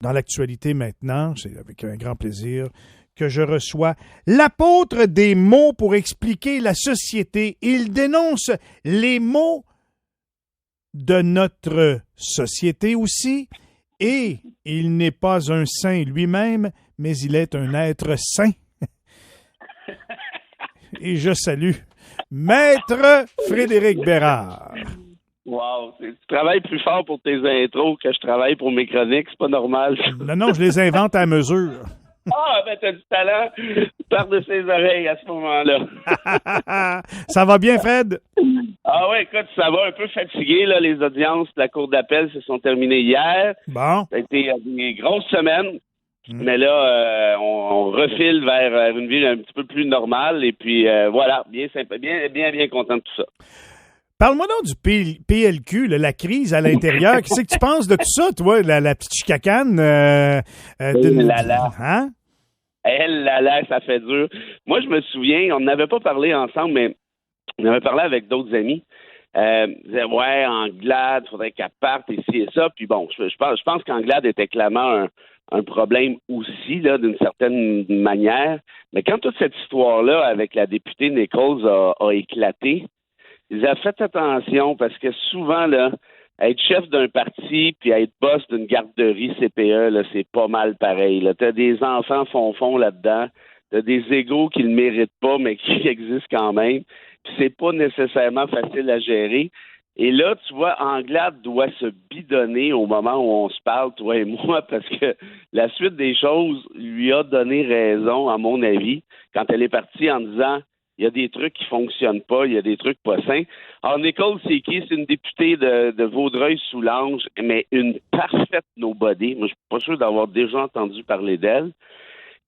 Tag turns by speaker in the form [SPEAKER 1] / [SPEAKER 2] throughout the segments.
[SPEAKER 1] Dans l'actualité maintenant, c'est avec un grand plaisir que je reçois l'apôtre des mots pour expliquer la société. Il dénonce les mots de notre société aussi, et il n'est pas un saint lui-même, mais il est un être saint. Et je salue Maître Frédéric Bérard.
[SPEAKER 2] Wow, tu travailles plus fort pour tes intros que je travaille pour mes chroniques, c'est pas normal.
[SPEAKER 1] Non, je les invente à mesure.
[SPEAKER 2] Ah, ben t'as du talent par de ses oreilles à ce moment-là.
[SPEAKER 1] Ça va bien, Fred?
[SPEAKER 2] Ah ouais, écoute, ça va un peu fatigué, là, les audiences de la cour d'appel se sont terminées hier.
[SPEAKER 1] Bon.
[SPEAKER 2] Ça a été une grosse semaine, mais là, on refile vers une vie un petit peu plus normale, et puis voilà, bien content de tout ça.
[SPEAKER 1] Parle-moi donc du PLQ, là, la crise à l'intérieur. Qu'est-ce que tu penses de tout ça, toi, la petite chicacane? Hein?
[SPEAKER 2] Elle, là, ça fait dur. Moi, je me souviens, on n'avait pas parlé ensemble, mais on avait parlé avec d'autres amis. Ils disaient, ouais, Anglade, il faudrait qu'elle parte ici et ça. Puis bon, je pense qu'Anglade était clairement un problème aussi, là, d'une certaine manière. Mais quand toute cette histoire-là avec la députée Nichols a éclaté, ils ont fait attention parce que souvent, là, être chef d'un parti puis être boss d'une garderie CPE, là, c'est pas mal pareil. Là. T'as des enfants fond là-dedans, t'as des égos qui ne méritent pas, mais qui existent quand même. Puis c'est pas nécessairement facile à gérer. Et là, tu vois, Anglade doit se bidonner au moment où on se parle, toi et moi, parce que la suite des choses lui a donné raison, à mon avis, quand elle est partie en disant il y a des trucs qui fonctionnent pas, il y a des trucs pas sains. Alors, Nicole, c'est qui? C'est une députée de Vaudreuil-Soulanges, mais une parfaite nobody. Moi, je suis pas sûr d'avoir déjà entendu parler d'elle,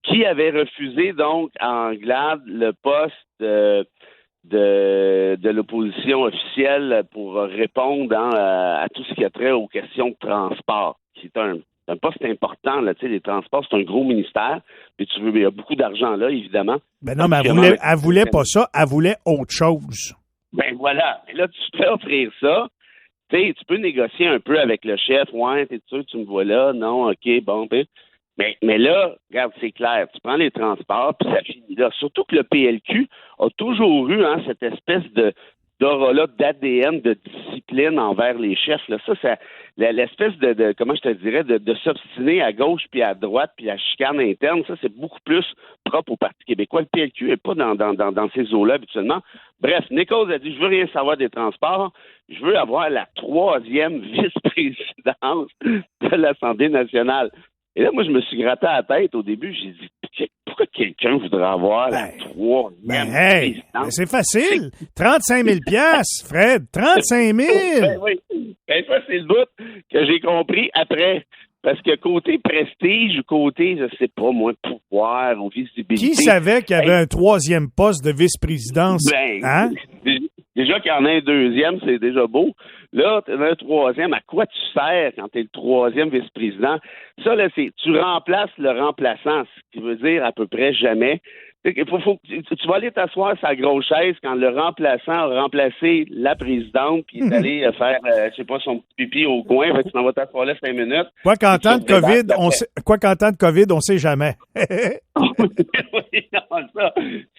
[SPEAKER 2] qui avait refusé, donc, à Anglade, le poste de l'opposition officielle pour répondre à tout ce qui a trait aux questions de transport, qui est un poste important, là, tu sais, les transports, c'est un gros ministère, puis il y a beaucoup d'argent là, évidemment.
[SPEAKER 1] Ben non, mais elle voulait pas ça, elle voulait autre chose.
[SPEAKER 2] Ben voilà, et là, tu te fais offrir ça, tu sais, tu peux négocier un peu avec le chef, ouais, t'es sûr, tu me vois là, non, ok, bon, ben, mais là, regarde, c'est clair, tu prends les transports, puis ça finit là. Surtout que le PLQ a toujours eu cette espèce d'aura-là d'ADN, de discipline envers les chefs. Là. Ça l'espèce de comment je te dirais, de s'obstiner à gauche puis à droite puis la chicane interne, ça, c'est beaucoup plus propre au Parti québécois. Le PLQ n'est pas dans ces eaux-là habituellement. Bref, Nichols a dit, je veux rien savoir des transports, je veux avoir la 3e vice-présidence de l'Assemblée nationale. Et là, moi, je me suis gratté à la tête au début. J'ai dit, pourquoi quelqu'un voudrait avoir la 3e présidence?
[SPEAKER 1] C'est facile. 35 000 $, Fred. 35 000
[SPEAKER 2] Oui. Ben, ça, c'est le doute que j'ai compris après. Parce que côté prestige, côté, je sais pas, moi, pouvoir ou visibilité.
[SPEAKER 1] Qui savait qu'il y avait un 3e poste de vice-présidence? Hein?
[SPEAKER 2] Déjà qu'il y en a un 2e, c'est déjà beau. Là, tu as un 3e. À quoi tu sers quand tu es le 3e vice-président? Ça, là, c'est tu remplaces le remplaçant, ce qui veut dire à peu près jamais. Tu vas aller t'asseoir sur la grosse chaise quand le remplaçant a remplacé la présidente puis est allé faire, je sais pas, son petit pipi au coin. Fait que tu t'en vas t'asseoir là 5 minutes.
[SPEAKER 1] Quoi qu'en temps de COVID, on sait jamais.
[SPEAKER 2] Oui,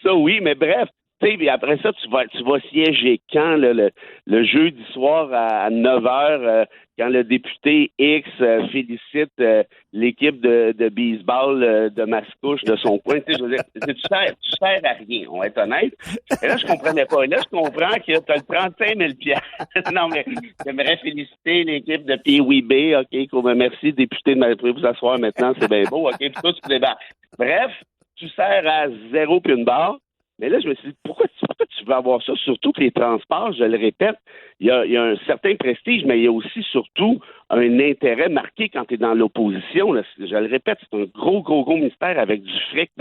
[SPEAKER 2] ça oui, mais bref. Et après ça, tu vas siéger quand le jeudi soir à 9h, quand le député X félicite l'équipe de baseball de Mascouche de son coin. Tu sais, je veux dire, tu sers à rien, on va être honnête. Et là, je comprenais pas. Et là, je comprends que tu as le 35 000 $. Non, mais j'aimerais féliciter l'équipe de Pee-Wee OK, merci, député, vous pouvez vous asseoir maintenant, c'est bien beau. OK, puis toi, tu te débarques. Bref, tu sers à 0 puis une barre. Mais là, je me suis dit, pourquoi tu veux avoir ça? Surtout que les transports, je le répète, il y a un certain prestige, mais il y a aussi surtout un intérêt marqué quand tu es dans l'opposition. Là. Je le répète, c'est un gros ministère avec du fric.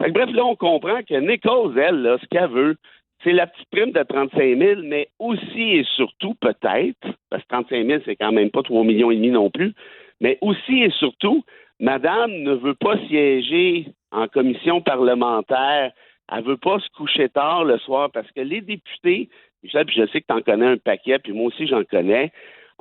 [SPEAKER 2] Fait que, bref, là, on comprend que Nichols, elle, là, ce qu'elle veut, c'est la petite prime de 35 000, mais aussi et surtout, peut-être, parce que 35 000, c'est quand même pas 3,5 millions non plus, mais aussi et surtout, madame ne veut pas siéger en commission parlementaire. Elle veut pas se coucher tard le soir parce que les députés, Michel, puis je sais que tu en connais un paquet, puis moi aussi j'en connais,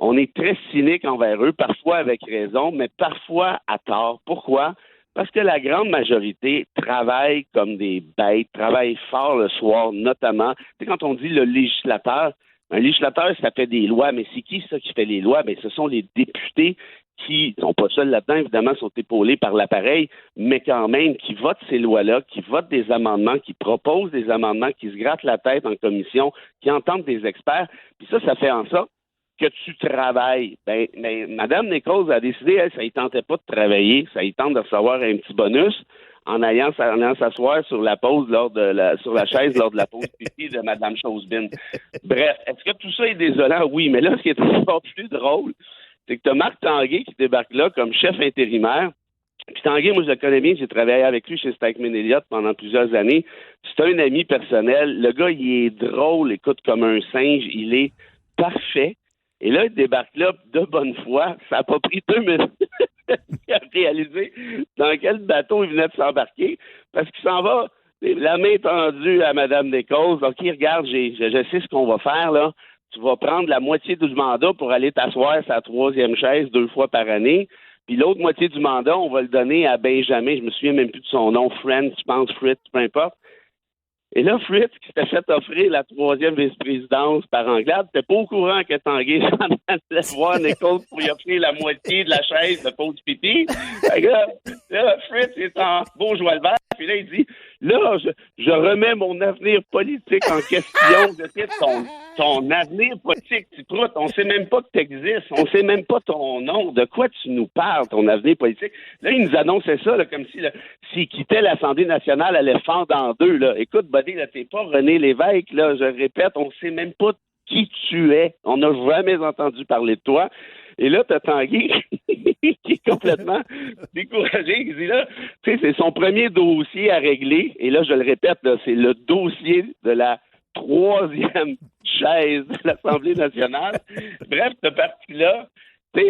[SPEAKER 2] on est très cynique envers eux, parfois avec raison, mais parfois à tort. Pourquoi? Parce que la grande majorité travaille comme des bêtes, travaille fort le soir, notamment. Tu sais, quand on dit le législateur, un législateur, ça fait des lois, mais c'est qui ça qui fait les lois? Bien, ce sont les députés qui sont pas seuls là-dedans, évidemment, sont épaulés par l'appareil, mais quand même, qui votent ces lois-là, qui votent des amendements, qui proposent des amendements, qui se grattent la tête en commission, qui entendent des experts. Puis ça fait en sorte que tu travailles. Ben, mais Mme Nichols a décidé, elle, ça ne tentait pas de travailler, ça y tente de recevoir un petit bonus en allant s'asseoir sur la pause sur la chaise lors de la pause pipi de Mme Chosebin. Bref, est-ce que tout ça est désolant? Oui, mais là, ce qui est encore plus drôle, c'est que tu as Marc Tanguay qui débarque là comme chef intérimaire. Puis Tanguay, moi, je le connais bien, j'ai travaillé avec lui chez Stikeman Elliott pendant plusieurs années. C'est un ami personnel. Le gars, il est drôle, écoute, comme un singe, il est parfait. Et là, il débarque là de bonne foi. Ça n'a pas pris 2 minutes à réaliser dans quel bateau il venait de s'embarquer. Parce qu'il s'en va, la main tendue à Mme Nichols. OK, regarde, je sais ce qu'on va faire, là. Tu vas prendre la moitié du mandat pour aller t'asseoir sa 3e chaise 2 fois par année. Puis l'autre moitié du mandat, on va le donner à Benjamin. Je me souviens même plus de son nom. Friend, je pense, Fritz, peu importe. Et là, Fritz, qui s'était fait offrir la 3e vice-présidence par Anglade, t'es pas au courant que Tanguay s'en allait voir Nichols pour y offrir la moitié de la chaise de pause pipi. Là, Fritz est en beau joie le vert, puis là, il dit, là, je remets mon avenir politique en question. Ton avenir politique, tu proutes, on sait même pas que tu existes, on sait même pas ton nom, de quoi tu nous parles, ton avenir politique. Là, il nous annonçait ça, là, comme si, s'il quittait l'Assemblée nationale, elle allait fendre en deux, là. Écoute, Buddy, là, t'es pas René Lévesque, là, je répète, on sait même pas qui tu es. On n'a jamais entendu parler de toi. Et là, t'as Tanguay qui est complètement découragé. Il dit là, tu sais, c'est son premier dossier à régler. Et là, je le répète, là, c'est le dossier de la 3e chaise de l'Assemblée nationale. Bref, ce parti-là,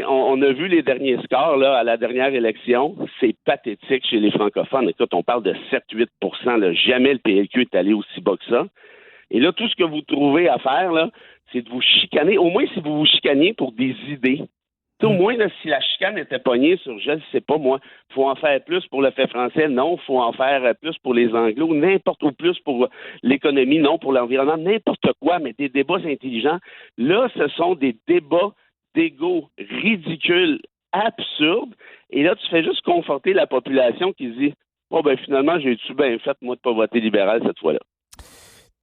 [SPEAKER 2] on a vu les derniers scores là, à la dernière élection. C'est pathétique chez les francophones. Écoute, on parle de 7-8 là. Jamais le PLQ est allé aussi bas que ça. Et là, tout ce que vous trouvez à faire, là, c'est de vous chicaner. Au moins, si vous vous chicaniez pour des idées. Au moins, là, si la chicane était pognée sur, je ne sais pas moi, il faut en faire plus pour le fait français, non, il faut en faire plus pour les anglos, n'importe où plus pour l'économie, non, pour l'environnement, n'importe quoi, mais des débats intelligents. Là, ce sont des débats d'ego ridicules, absurdes, et là, tu fais juste conforter la population qui se dit, oh, ben finalement, j'ai-tu bien fait, moi, de pas voter libéral cette fois-là.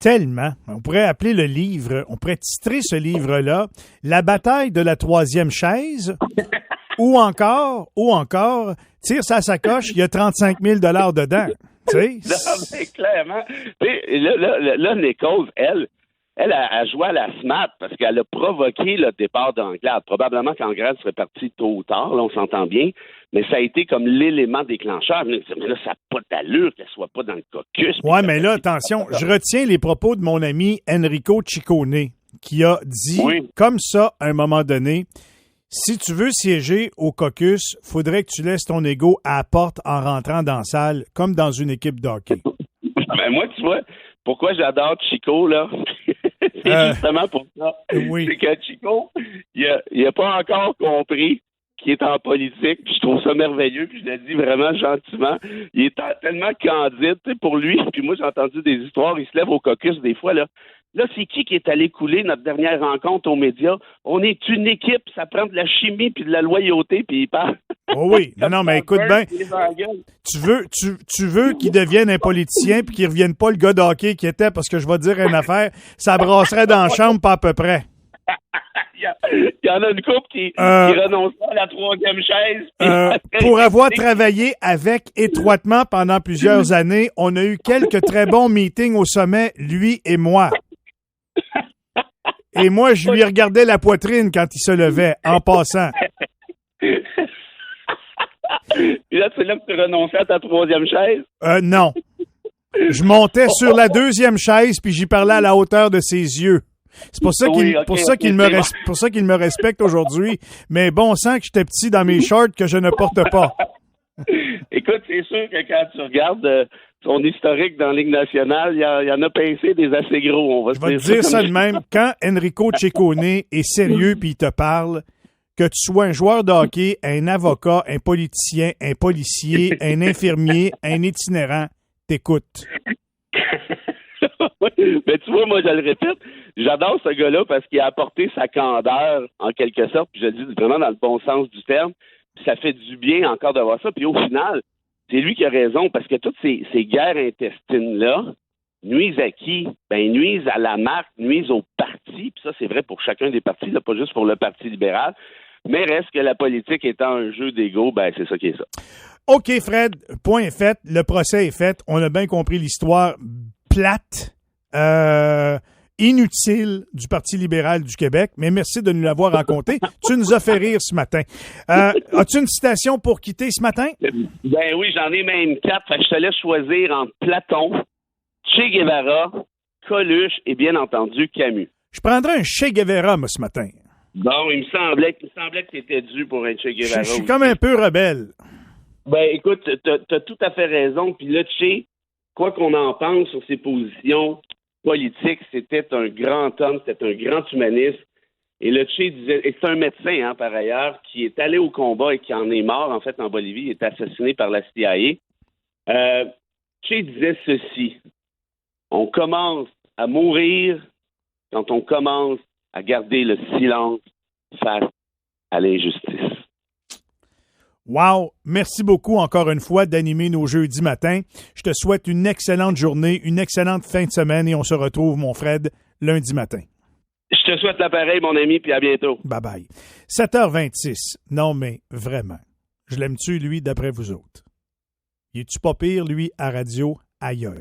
[SPEAKER 1] Tellement. On pourrait appeler le livre, on pourrait titrer ce livre-là « La bataille de la 3e chaise » ou encore, tire sa sacoche, il y a 35 000 $ dedans. Tu sais?
[SPEAKER 2] Non, mais clairement. Là, Nichols, elle a joué à la SMAT parce qu'elle a provoqué le départ d'Anglade. Probablement qu'Anglade serait parti tôt ou tard, là, on s'entend bien, mais ça a été comme l'élément déclencheur. Mais là, ça n'a pas d'allure qu'elle soit pas dans le caucus.
[SPEAKER 1] Oui, mais là, attention, je retiens les propos de mon ami Enrico Ciccone, qui a dit, comme ça, à un moment donné, si tu veux siéger au caucus, faudrait que tu laisses ton ego à la porte en rentrant dans la salle, comme dans une équipe de hockey.
[SPEAKER 2] Ben moi, tu vois, pourquoi j'adore Chico, là? C'est justement pour ça.
[SPEAKER 1] Oui.
[SPEAKER 2] C'est que Chico, il a pas encore compris qu'il est en politique, puis je trouve ça merveilleux, puis je le dis vraiment gentiment. Il est tellement candide, tu sais, pour lui, puis moi, j'ai entendu des histoires, il se lève au caucus des fois, là. Là, c'est qui est allé couler notre dernière rencontre aux médias? On est une équipe, ça prend de la chimie puis de la loyauté, puis il parle.
[SPEAKER 1] Oh oui, non, mais écoute bien, tu veux qu'il devienne un politicien puis qu'il ne revienne pas le gars de hockey qui était, parce que je vais te dire une affaire, ça brasserait dans la chambre pas à peu près.
[SPEAKER 2] Il y en a une couple qui renonce à la 3e chaise.
[SPEAKER 1] Pour avoir travaillé avec étroitement pendant plusieurs années, on a eu quelques très bons meetings au sommet, lui et moi. Et moi, je lui regardais la poitrine quand il se levait, en passant.
[SPEAKER 2] Puis là, c'est là que tu renonçais à ta 3e chaise?
[SPEAKER 1] Non. Je montais sur la 2e chaise, puis j'y parlais à la hauteur de ses yeux. C'est pour ça qu'il me respecte aujourd'hui. Mais bon sang que j'étais petit dans mes shorts que je ne porte pas.
[SPEAKER 2] Écoute, c'est sûr que quand tu regardes son historique dans la Ligue nationale, il y en a pincé des assez gros.
[SPEAKER 1] Je vais te dire ça de même. Quand Enrico Ciccone est sérieux puis il te parle, que tu sois un joueur de hockey, un avocat, un politicien, un policier, un infirmier, un itinérant, t'écoutes.
[SPEAKER 2] Mais tu vois, moi, je le répète, j'adore ce gars-là parce qu'il a apporté sa candeur, en quelque sorte, puis je le dis vraiment dans le bon sens du terme, puis ça fait du bien encore de voir ça, puis au final, c'est lui qui a raison, parce que toutes ces guerres intestines-là nuisent à qui? Ben, nuisent à la marque, nuisent au parti, puis ça, c'est vrai pour chacun des partis, là, pas juste pour le Parti libéral, mais reste que la politique étant un jeu d'ego, ben, c'est ça qui est ça.
[SPEAKER 1] OK, Fred, point est fait, le procès est fait, on a bien compris l'histoire plate, inutile du Parti libéral du Québec, mais merci de nous l'avoir raconté. Tu nous as fait rire ce matin. As-tu une citation pour quitter ce matin?
[SPEAKER 2] Ben oui, j'en ai même 4. Fait que je te laisse choisir entre Platon, Che Guevara, Coluche et bien entendu Camus.
[SPEAKER 1] Je prendrais un Che Guevara, moi, ce matin.
[SPEAKER 2] Bon, il me semblait que tu étais dû pour un Che Guevara.
[SPEAKER 1] Je suis comme un peu rebelle.
[SPEAKER 2] Ben écoute, t'as tout à fait raison. Puis là, Che, quoi qu'on en pense sur ses positions politiques, c'était un grand homme, c'était un grand humaniste. Et le Che disait, et c'est un médecin, par ailleurs, qui est allé au combat et qui en est mort, en fait, en Bolivie. Il est assassiné par la CIA. Che disait ceci: on commence à mourir quand on commence à garder le silence face à l'injustice.
[SPEAKER 1] Wow! Merci beaucoup encore une fois d'animer nos jeudis matins. Je te souhaite une excellente journée, une excellente fin de semaine et on se retrouve, mon Fred, lundi matin.
[SPEAKER 2] Je te souhaite l'appareil, mon ami, puis à bientôt.
[SPEAKER 1] Bye-bye. 7h26. Non, mais vraiment. Je l'aime-tu, lui, d'après vous autres? Il est-tu pas pire, lui, à radio, ailleurs?